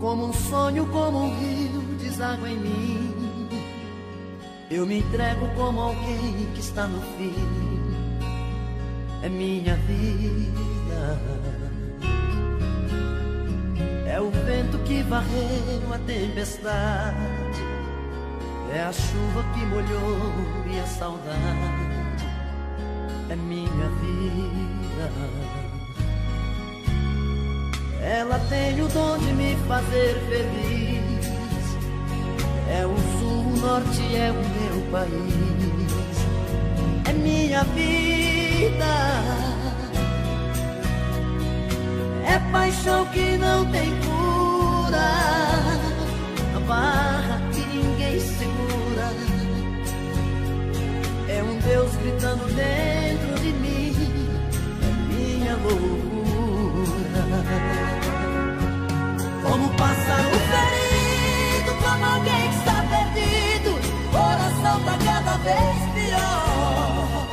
Como um sonho, como um rio, deságua em mim. Eu me entrego como alguém que está no fim. É minha vida. É o vento que varreu a tempestade. É a chuva que molhou minha saudade. É minha vida. Ela tem o dom de me fazer feliz. É o sul, o norte, é o meu país. É minha vida. É paixão que não tem cura. A barra que ninguém segura. É um Deus gritando dentro de mim. É minha loucura. Como pássaro ferido, como alguém que está perdido. Coração tá cada vez pior.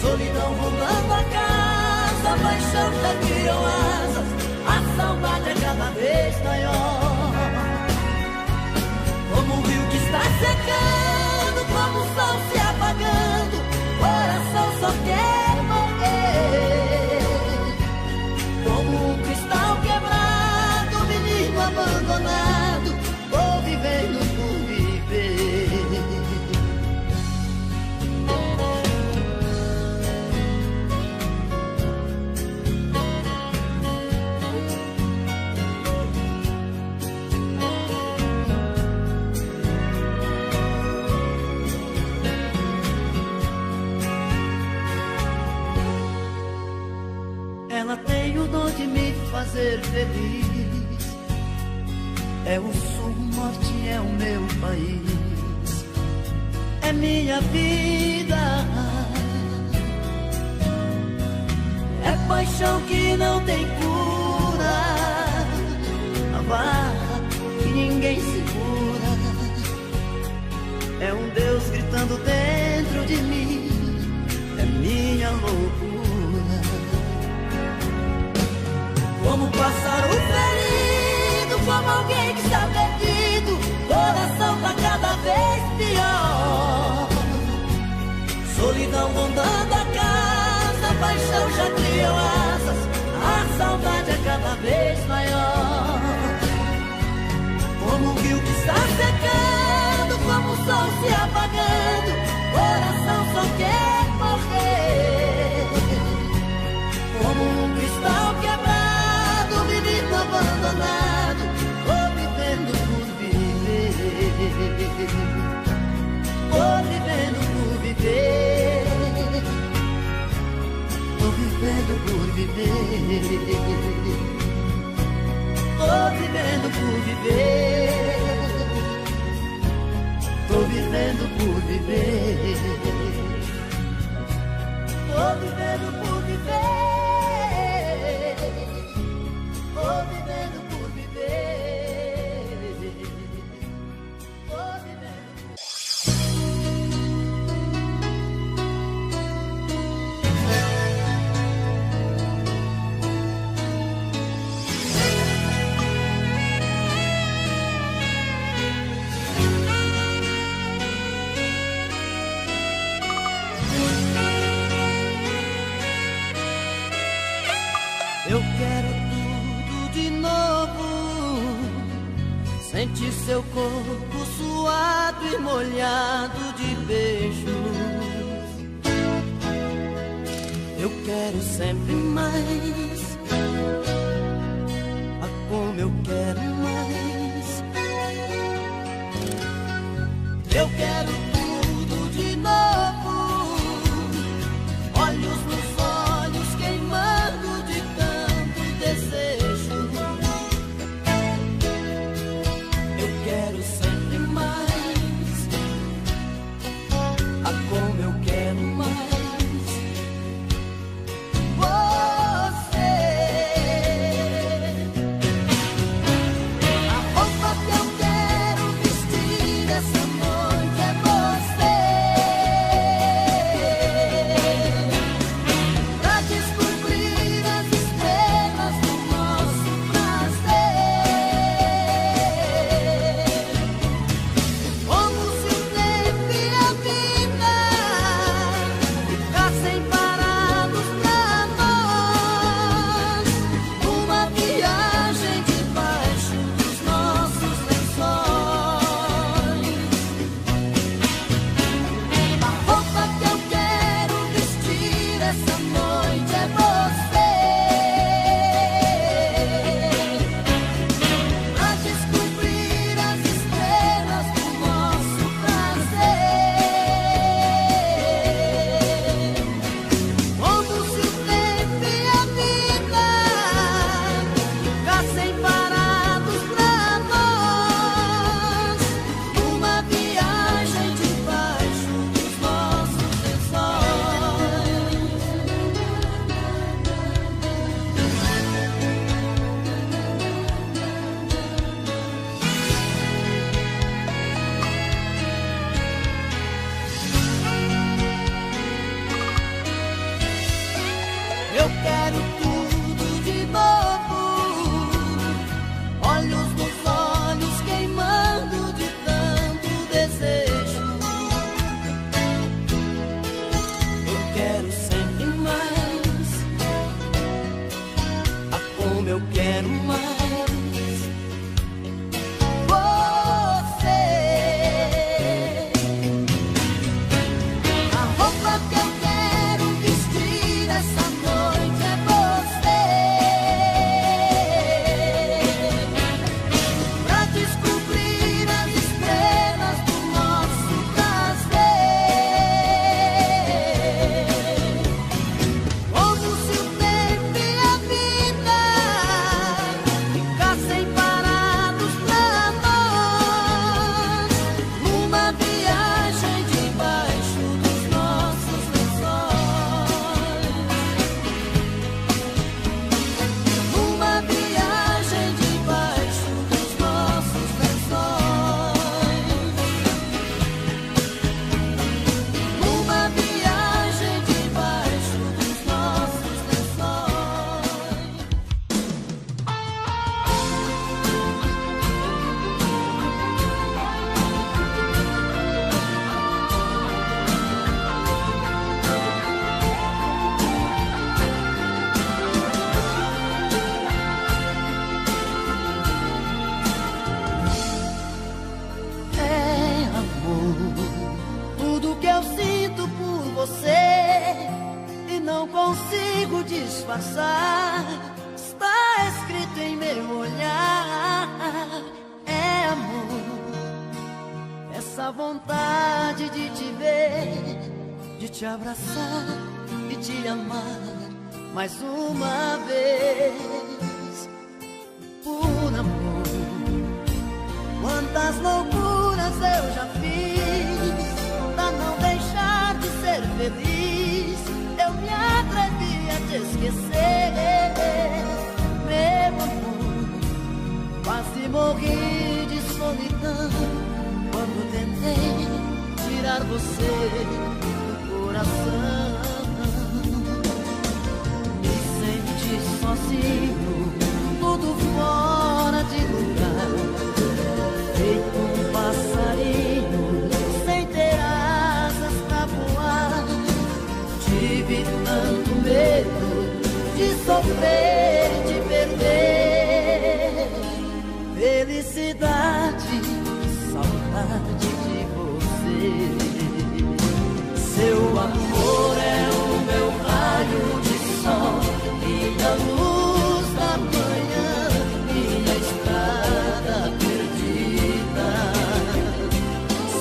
Solidão rondando a casa, a paixão já criou asas. A saudade é cada vez maior. Como um rio que está secando, como o sol se apagando. Coração só quer morrer. Como um cristal quebrado, menino abandonado. Vou vivendo por viver. Ela tem o dom de me fazer feliz. É o sul, o norte, é o meu país. É minha vida. É paixão que não tem cura. A barra que ninguém segura. É um Deus gritando dentro de mim. É minha loucura. Como um pássaro ferido, como alguém que está perdido. Coração tá cada vez pior. Solidão rondando a casa, a paixão já criou asas. A saudade é cada vez maior. Como um rio que está secando, como o sol se apagando. Coração só quer morrer. Como um cristal quebrado, menino abandonado. Vou vivendo por viver. Vou vivendo por viver. Vou vivendo por viver. Vou vivendo por viver. Tô vivendo por viver. Tô vivendo por viver. Tô vivendo por viver. Tô vivendo por... Eu quero tudo de novo. Sentir seu corpo suado e molhado de beijos. Eu quero sempre mais. Ah, como eu quero mais. Eu quero tudo de novo. Olhos nos olhos queimando de tanto desejo. Eu quero sempre mais. Ah, como eu quero mais. Você. A roupa que eu quero vestir essa noite é você. consigo disfarçar. Está escrito em meu olhar. É amor, essa vontade de te ver, de te abraçar e te amar mais uma vez. Por amor, quantas loucuras eu já fiz pra não deixar de ser feliz. Eu me atrevi a te esquecer, meu amor. Quase morri de solidão quando tentei tirar você do coração. Me senti sozinho, tudo fora de lugar, feito um passarinho sem ter asas pra voar. Tive tanto medo de sofrer, de perder felicidade, saudade de você. Seu amor é o meu raio de sol, minha luz da manhã, minha estrada perdida.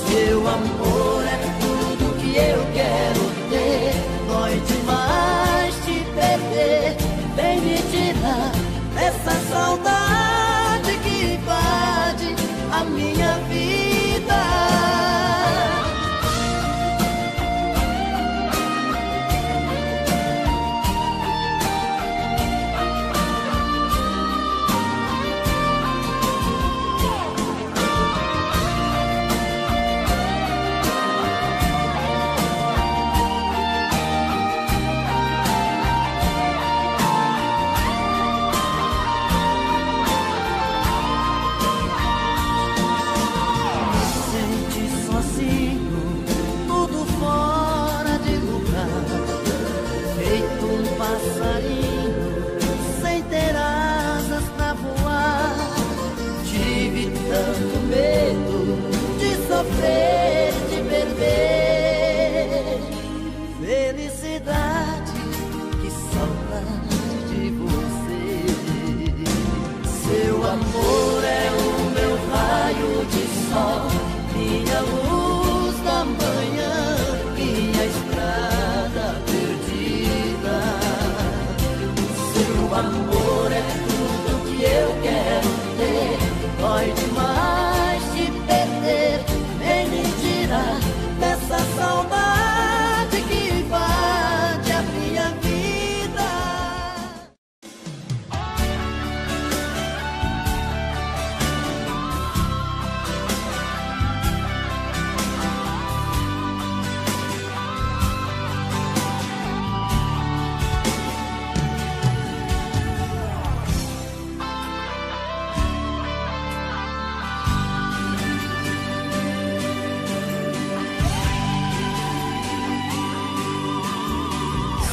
Seu amor é tudo que eu quero ter. Dói demais te perder. Vem me tirar essa saudade que invade a minha vida. Sofrer, de perder felicidade, que saudade de você. Seu amor é o meu raio de sol, minha luz da manhã, minha estrada perdida. Seu amor é tudo que eu quero ter. Dói demais te perder. Dessa saudade que invade a minha vida.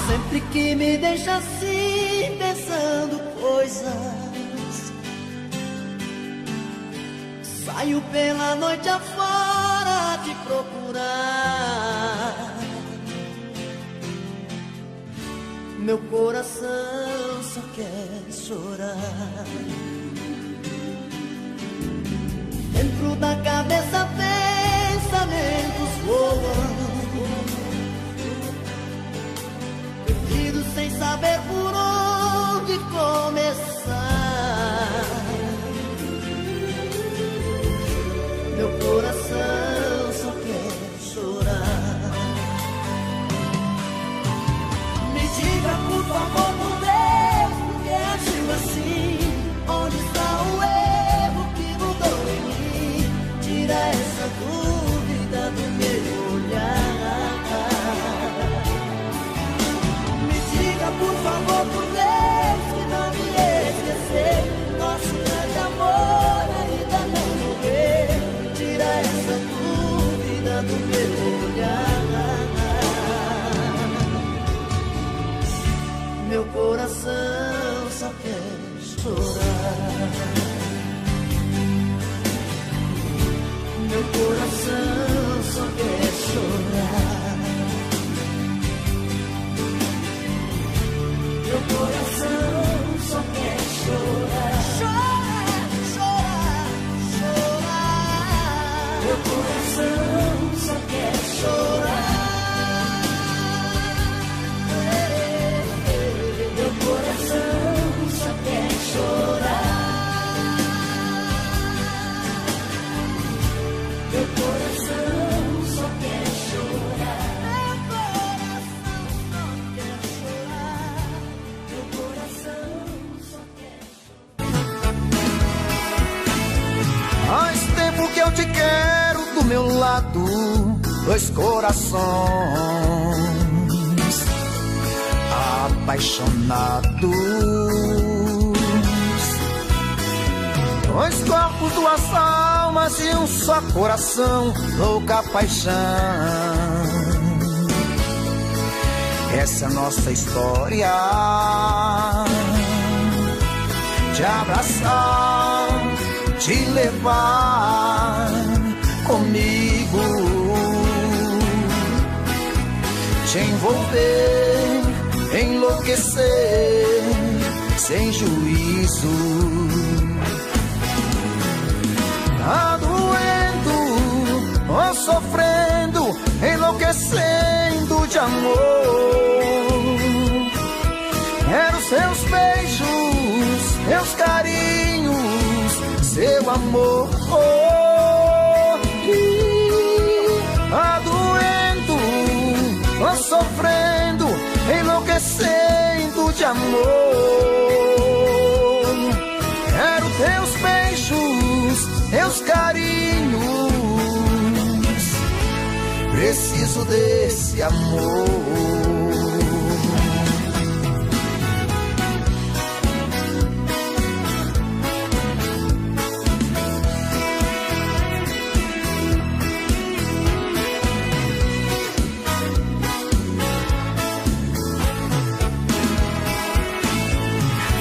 Sempre que me deixa assim, pensando coisas, saio pela noite afora te procurar. Meu coração só quer chorar. Dentro da cabeça pensamentos voam, sem saber por onde começar. Meu coração só quer chorar. Me diga por favor, por Deus, por que agiu assim? Onde está o erro que mudou em mim? Tira essa dúvida do meu olhar. Por favor, por Deus, que não me esquecer. Nosso grande amor ainda não morreu. Tira essa dúvida do meu olhar. Meu coração só quer chorar. Meu coração só quer chorar. Meu coração só quer chorar. Chorar, chorar, chorar. Meu coração só quer chorar. Meu coração só quer chorar. Meu coração só quer chorar. Meu coração só quer chorar. Faz tempo que eu te quero do meu lado, dois corações apaixonados, dois corpos, duas almas e um só coração, louca paixão. Essa é a nossa história, te abraçar, te levar comigo, te envolver, enlouquecer sem juízo. Tá doendo ou sofrendo, enlouquecendo de amor. Quero seus beijos, seus carinhos, seu amor. Tá doendo ou sofrendo, enlouquecendo de amor. Quero teus beijos, teus carinhos, preciso desse amor.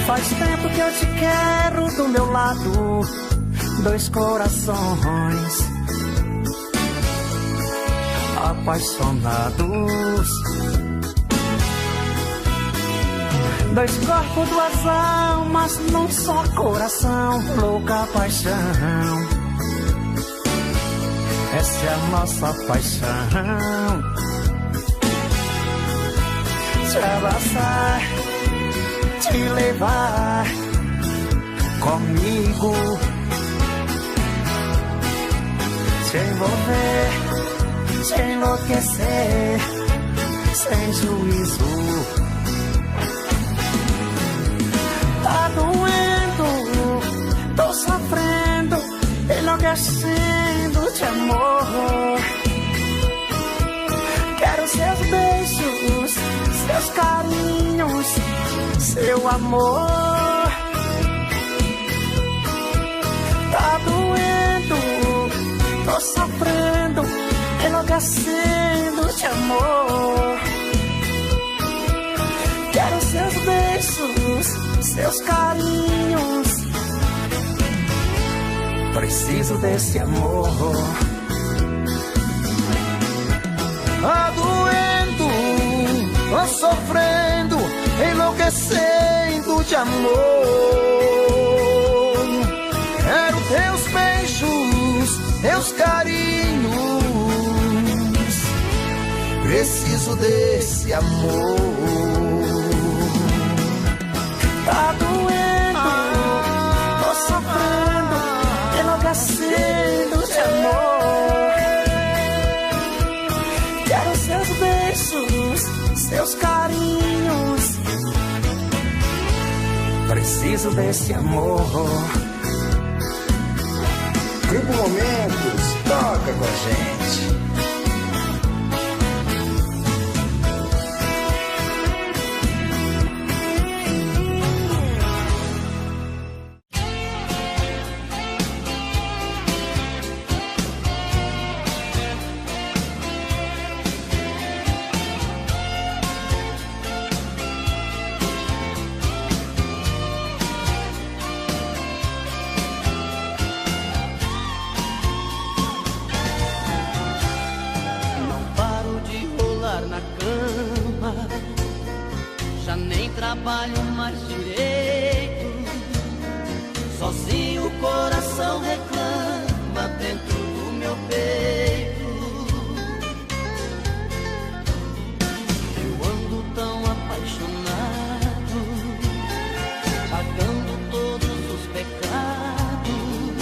Faz tempo que eu te quero do meu lado, dois corações apaixonados, dois corpos, duas almas num só coração, louca paixão. Essa é a nossa paixão, te abraçar, te levar comigo, te envolver, te enlouquecer sem juízo. Tá doendo, tô sofrendo, enlouquecendo de amor. Quero seus beijos, seus carinhos, seu amor. Tá doendo, tô sofrendo, enlouquecendo de amor. Quero seus beijos, seus carinhos, preciso desse amor. Tá doendo, tô sofrendo, enlouquecendo de amor. Quero teus beijos, teus carinhos, preciso desse amor. Tá doendo, tô sofrendo, enlouquecendo de amor. Quero seus beijos, seus carinhos, preciso desse amor. Grupo Momentos, toca com a gente. nem trabalho mais direito. Sozinho o coração reclama dentro do meu peito. Eu ando tão apaixonado, pagando todos os pecados.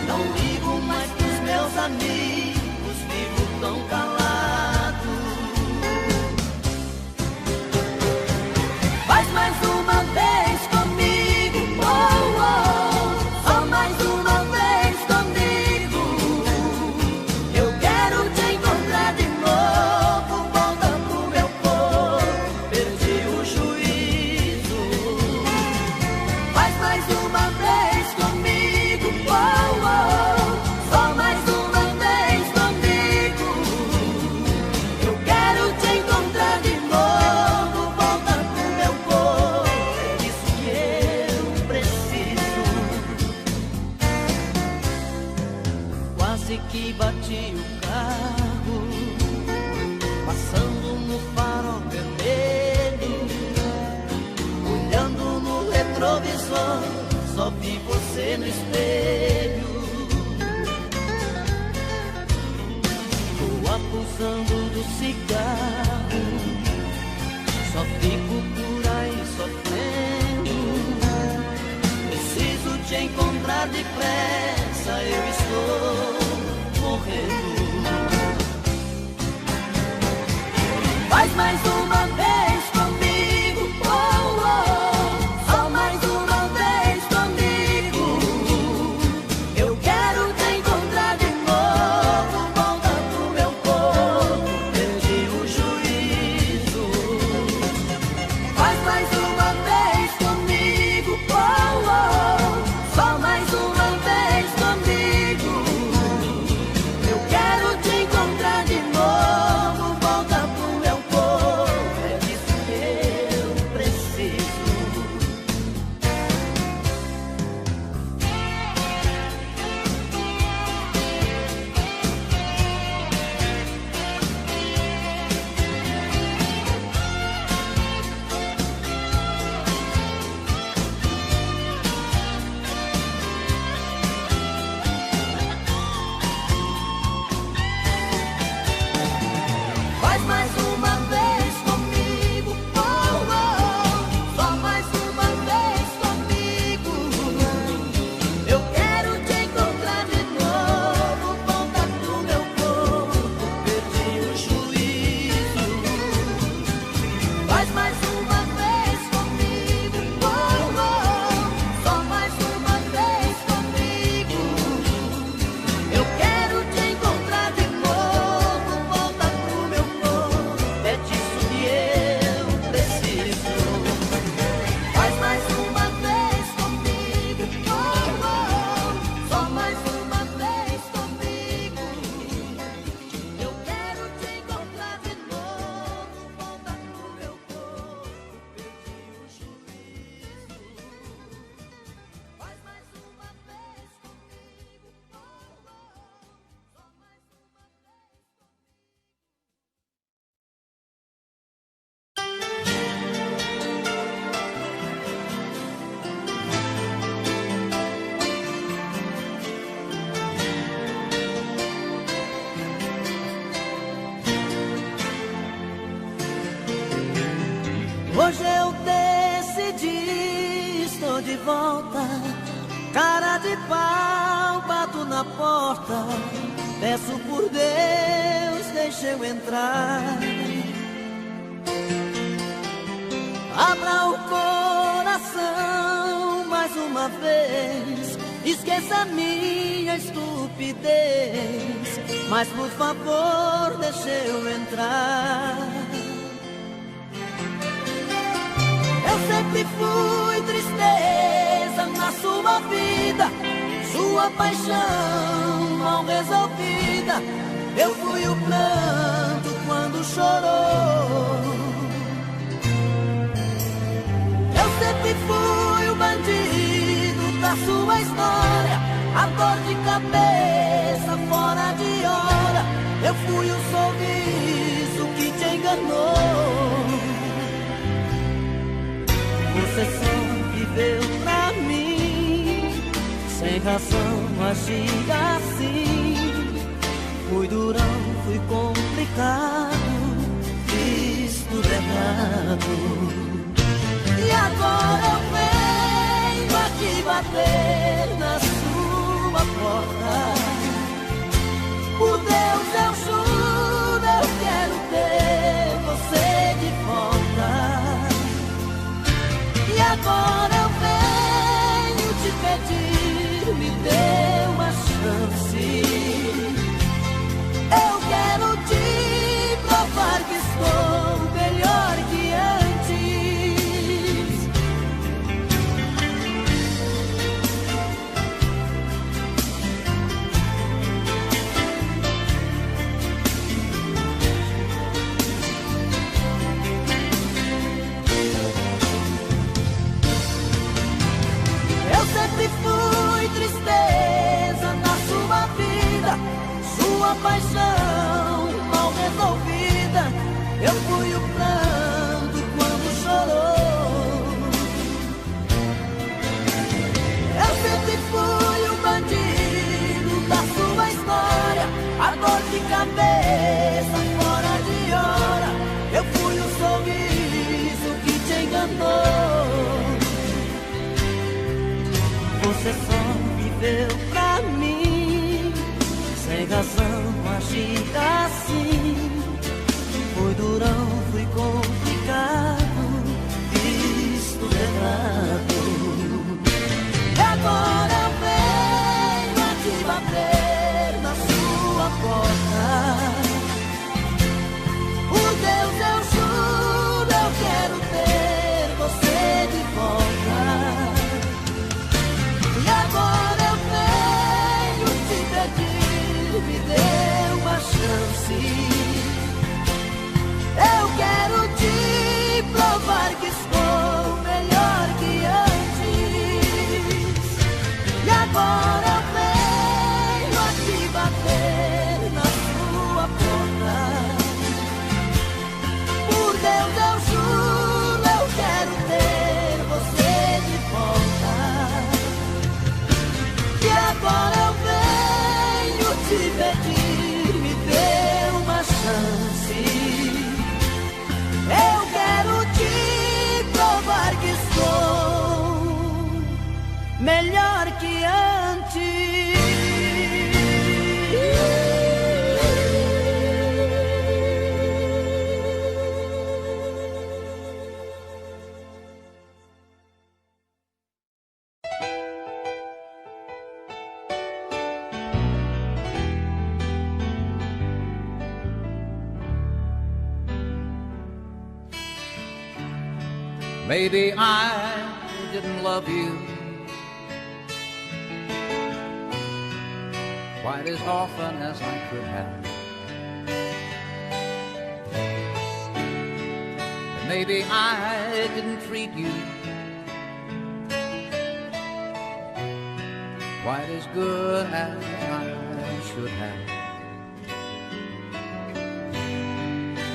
Não ligo mais pros meus amigos, vivo tão calado. Faz mais uma vez comigo, oh, oh. Só mais uma vez comigo. Eu quero te encontrar de novo. Volta pro meu corpo, perdi o juízo. Faz mais uma vez comigo, oh, oh. Só mais uma vez comigo. Eu quero te encontrar de novo. Volta pro meu corpo, é isso que eu preciso. Quase que bati o carro, passando no farol vermelho. Olhando no retrovisor, só vi você no espelho. Tô abusando do cigarro, só fico por aí sofrendo. Preciso te encontrar depressa, eu estou morrendo. Faz mais uma vez comigo, oh, oh. Só mais uma vez comigo. Eu quero te encontrar de novo. Volta pro meu corpo, perdi o juízo. Faz mais uma vez comigo, oh, oh. Só mais uma vez comigo. Eu quero te encontrar de novo. Volta pro meu corpo, é disso que eu preciso. Faz mais uma vez comigo, oh, oh. Só mais uma vez comigo. Eu quero te encontrar de novo. Volta pro meu corpo, perdi o juízo. Faz mais uma vez comigo, oh, oh. Só mais uma vez comigo. Eu quero te encontrar de novo. Volta pro meu corpo, é disso que eu preciso. Faz mais uma vez comigo, oh, oh. Só mais uma vez comigo. Eu quero te encontrar de novo. Volta pro meu corpo, perdi o juízo. Faz mais uma vez comigo, oh, oh. Só mais uma Hoje eu decidi, estou de volta. Cara de pau, bato na porta. Peço por Deus, deixa eu entrar. Abra o coração mais uma vez. Esqueça minha estupidez, mas por favor, deixa eu entrar. Eu sempre fui tristeza na sua vida, sua paixão mal resolvida. Eu fui o pranto quando chorou. Eu sempre fui o bandido da sua história, a dor de cabeça fora de hora. Eu fui o sorriso que te enganou. Você só viveu pra mim, sem razão agir assim. Fui durão, fui complicado, fiz tudo errado. E agora eu venho aqui bater na sua porta. Por Deus eu juro, eu quero ter você de volta. E agora eu venho te pedir, me dê uma chance. Eu quero te provar que estou melhor que antes. Eu sempre fui tristeza na sua vida, sua paixão mal resolvida. Eu fui o pranto quando chorou. Eu sempre fui o bandido da sua história, a dor de cabeça fora de hora. Eu fui o sorriso que te enganou. Você só viveu pra mim, sem razão agir assim. Fui durão, fui complicado, fiz tudo errado. E agora eu venho aqui bater na sua porta. Por Deus eu juro, eu quero ter você de volta. E agora eu venho te pedir, me dê uma chance. Eu quero te provar que estou melhor que antes. E agora eu venho aqui bater na sua porta. Por Deus eu juro, eu quero ter você de volta. E agora eu venho te pedir, me dê uma chance. Eu quero te provar que estou melhor que antes. Maybe I didn't love you quite as often as I could have. And maybe I didn't treat you quite as good as I should have.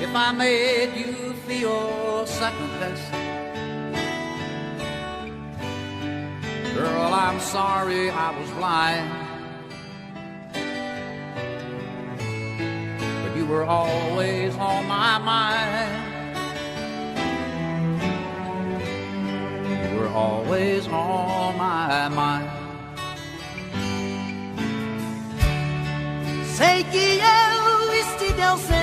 If I made you feel second best, girl, I'm sorry I was blind. But you were always on my mind. You were always on my mind. Sei que eu estive ausente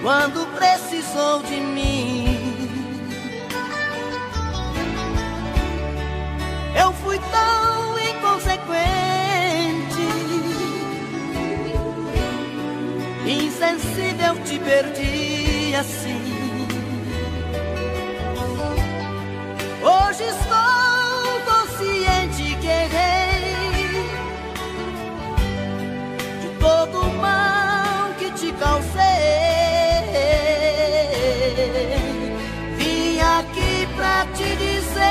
quando precisou de mim. Eu fui tão inconsequente, insensível, te perdi assim. Hoje estou consciente que errei de todo o mal que te causei. Vim aqui pra te dizer,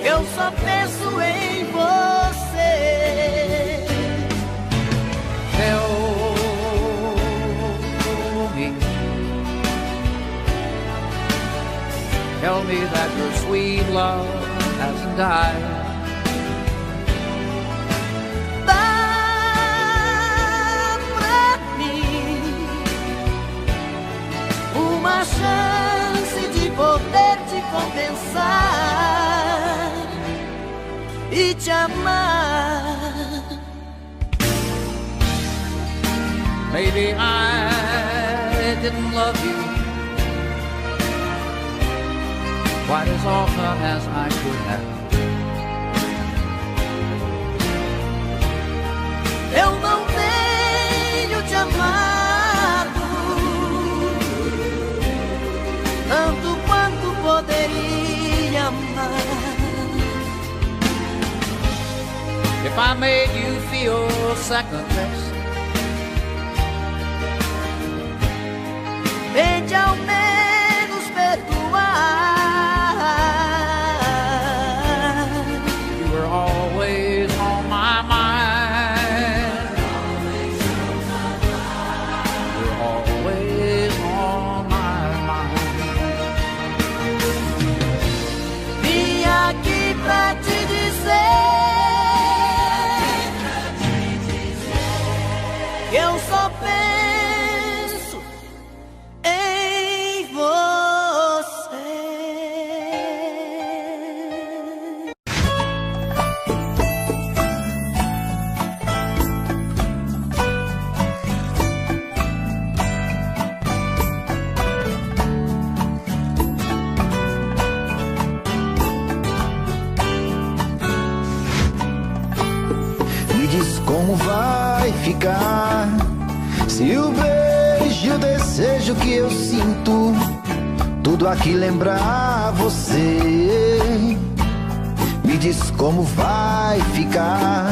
eu só penso em você. Tell me that your sweet love hasn't died. Dá pra mim uma chance de poder te compensar e te amar. Maybe I didn't love you quite as often as I could have. Eu não tenho te amado tanto quanto poderia amar. If I made you feel second best, tente ao menos perdoar. you were always on my mind. You're always on my mind. Vim aqui pra te dizer que eu só penso em você. Me diz como vai ficar se o beijo e o desejo que eu sinto tudo aqui lembrar você. Me diz como vai ficar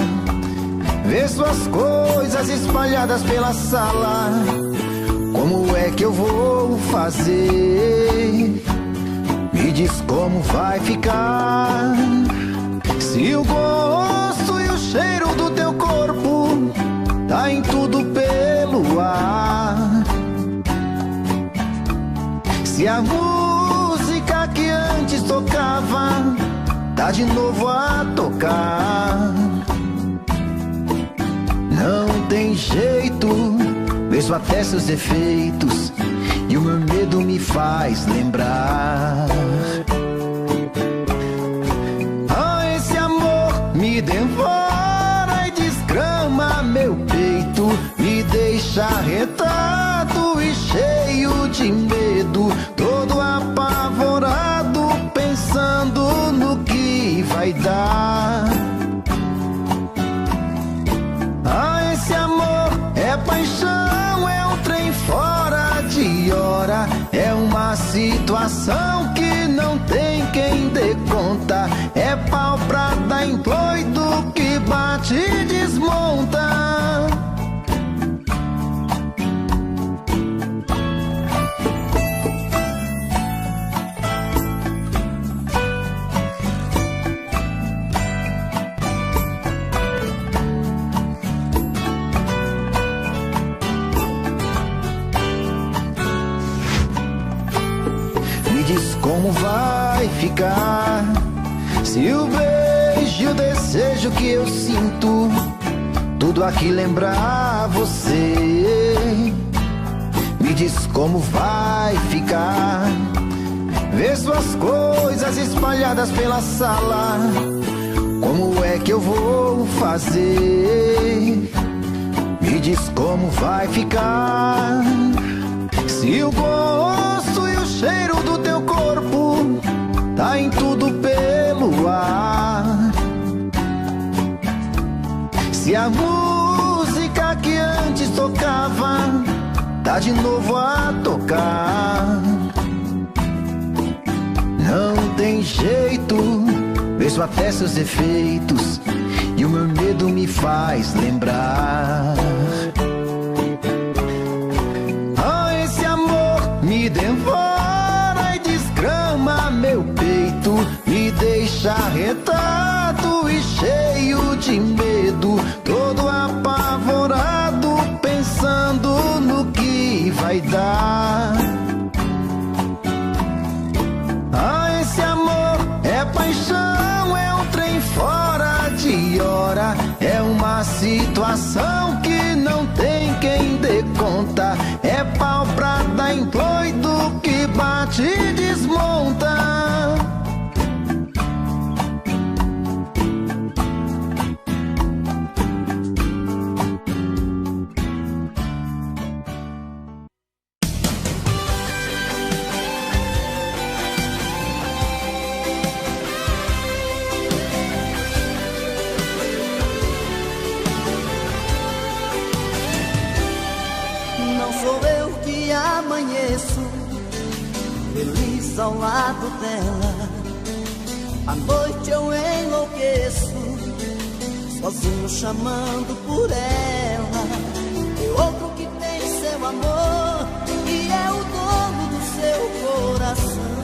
ver suas coisas espalhadas pela sala. Como é que eu vou fazer? Me diz como vai ficar se o gosto e o cheiro do teu corpo tá em tudo pelo ar. Se a música que antes tocava tá de novo a tocar. Não tem jeito, vejo até seus defeitos e o meu medo me faz lembrar. Esse amor me devora e desgrama meu peito, me deixa retado e cheio de medo, todo apavorado, pensando no que vai dar. Esse amor é paixão, é um trem fora de hora, é uma situação que não tem quem dê conta, é pau pra dar em doido que bate e desmonta. Me diz como vai ficar se o beijo e o desejo que eu sinto tudo aqui lembrar você. Me diz como vai ficar ver suas coisas espalhadas pela sala. Como é que eu vou fazer? Me diz como vai ficar se o gosto e o cheiro do teu corpo tá em tudo pelo ar. Se a música que antes tocava tá de novo a tocar. Não tem jeito, vejo até seus defeitos e o meu medo me faz lembrar. Esse amor me devora e desgrama meu peito, me deixa retado e cheio de medo, todo apavorado, pensando no que vai dar. Esse coração que não tem quem dê conta. É pau pra dar em doido que bate e desmonta. Feliz ao lado dela, à noite eu enlouqueço, sozinho chamando por ela. É outro que tem seu amor e é o dono do seu coração.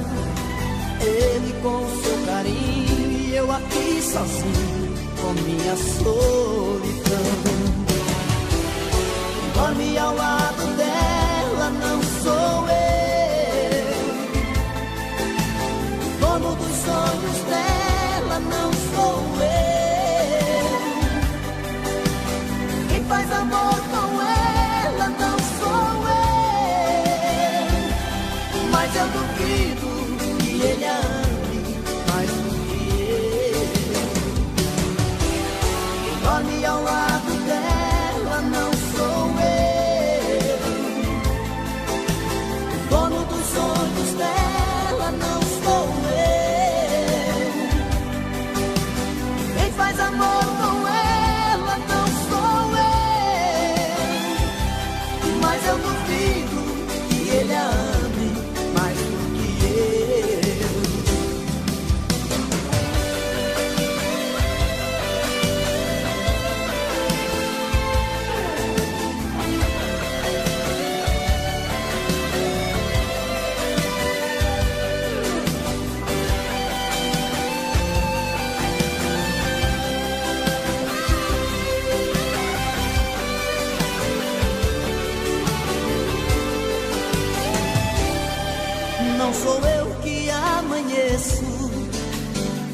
Ele com seu carinho e eu aqui sozinho com minha solidão. Dorme ao lado dela, não sou eu. Dono dos sonhos dela não sou eu. Quem faz amor com ela não sou eu. Mas eu duvido que ele a ame mais do que eu. Quem dorme ao lado dela não sou eu. Dono dos sonhos dela não sou eu. Faz amor com ela, não sou eu. Mas eu duvido que ele a ame mais do que eu. Não sou eu que amanheço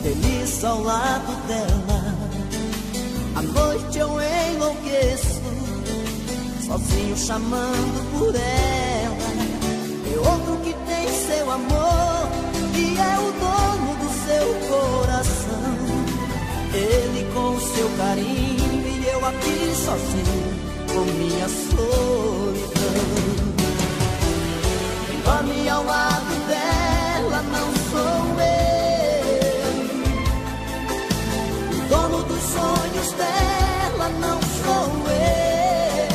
feliz ao lado dela. À noite eu enlouqueço, sozinho chamando por ela. É outro que tem seu amor e é o dono do seu coração. Ele com seu carinho e eu aqui sozinho com minha solidão. Dorme ao lado dela, não sou eu. O dono dos sonhos dela não sou eu.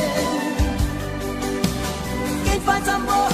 Quem faz amor